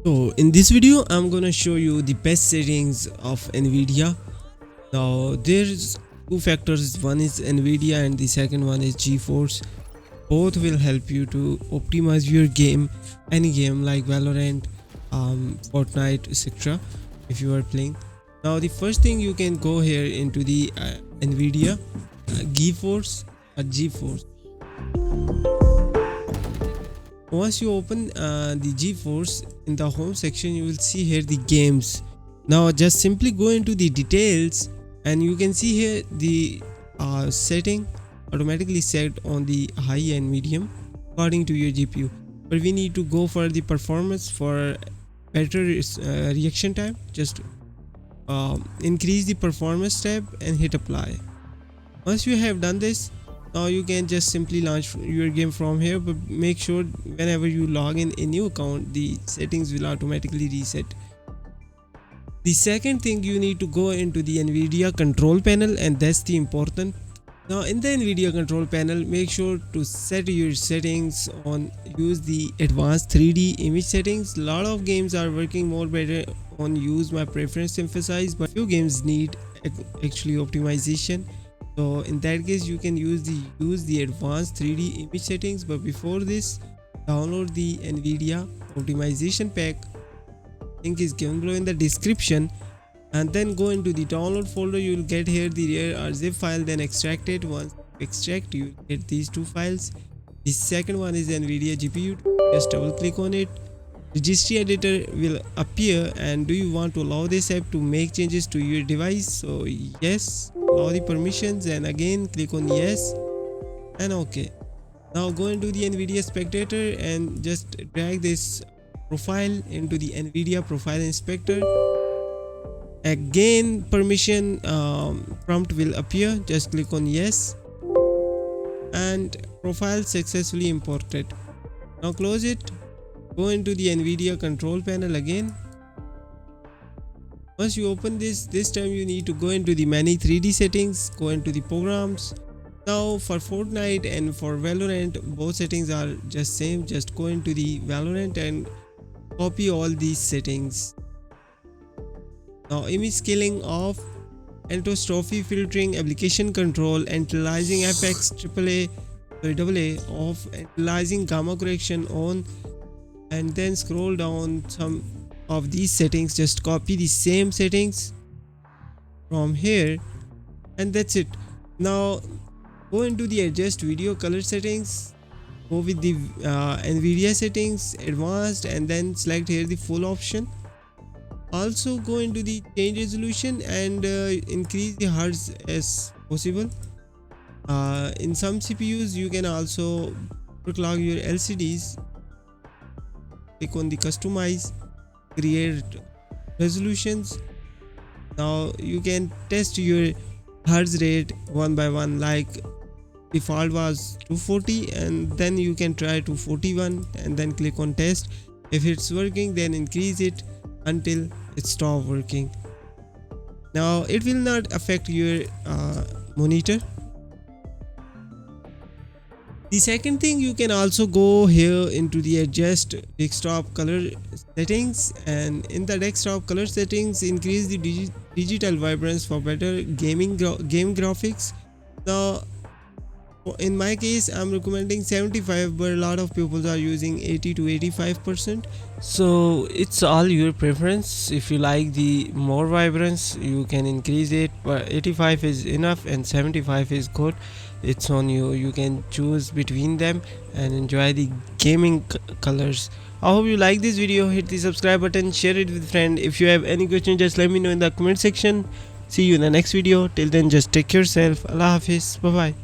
So in this video I'm gonna show you the best settings of Nvidia. Now there's two factors, one is Nvidia and the second one is GeForce. Both will help you to optimize your game, any game like Valorant, Fortnite, etc. if you are playing. Now the first thing, you can go here into the Nvidia GeForce. Once you open the GeForce, in the home section you will see here the games. Now just simply go into the details and you can see here the setting automatically set on the high and medium according to your GPU, but we need to go for the performance for better reaction time. Just increase the performance tab and hit apply. Once you have done this, now you can just simply launch your game from here, but make sure whenever you log in a new account, the settings will automatically reset. The second thing, you need to go into the Nvidia control panel, and that's the important. Now in the Nvidia control panel, make sure to set your settings on use the advanced 3D image settings. A lot of games are working more better on use my preference emphasize, but few games need actually optimization. So in that case you can use the advanced 3D image settings. But before this, download the Nvidia optimization pack. Link is given below in the description, and then go into the download folder. You will get here the rear or zip file, then extract it. Once you extract, you will get these two files. The second one is Nvidia GPU. Just double click on it. Registry editor will appear, and do you want to allow this app to make changes to your device? So yes, allow the permissions, and again click on yes and okay. Now go into the Nvidia spectator and just drag this profile into the Nvidia profile inspector. Again permission prompt will appear. Just click on yes, and profile successfully imported. Now close it. Go into the Nvidia control panel again. Once you open this time you need to go into the many 3D settings, go into the programs. Now for Fortnite and for Valorant, both settings are just same. Just go into the Valorant and copy all these settings. Now image scaling off, entropy filtering, application control, analyzing FX, AA off, analyzing gamma correction on, and then scroll down some of these settings. Just copy the same settings from here, and that's it. Now go into the adjust video color settings, go with the Nvidia settings advanced, and then select here the full option. Also go into the change resolution and increase the hertz as possible. In some CPUs you can also overclock your LCDs. Click on the customize, create resolutions. Now you can test your hertz rate one by one, like default was 240, and then you can try 241 and then click on test. If it's working, then increase it until it stops working. Now it will not affect your monitor. The second thing, you can also go here into the adjust desktop color settings, and in the desktop color settings increase the digital vibrance for better game graphics. Now in my case I'm recommending 75, but a lot of people are using 80 to 85%. So it's all your preference. If you like the more vibrance, you can increase it, but 85 is enough and 75 is good. It's on you. You can choose between them and enjoy the gaming colors. I hope you like this video. Hit the subscribe button, share it with friend. If you have any question, just let me know in the comment section. See you in the next video. Till then, just take care yourself. Allah Hafiz. Bye bye.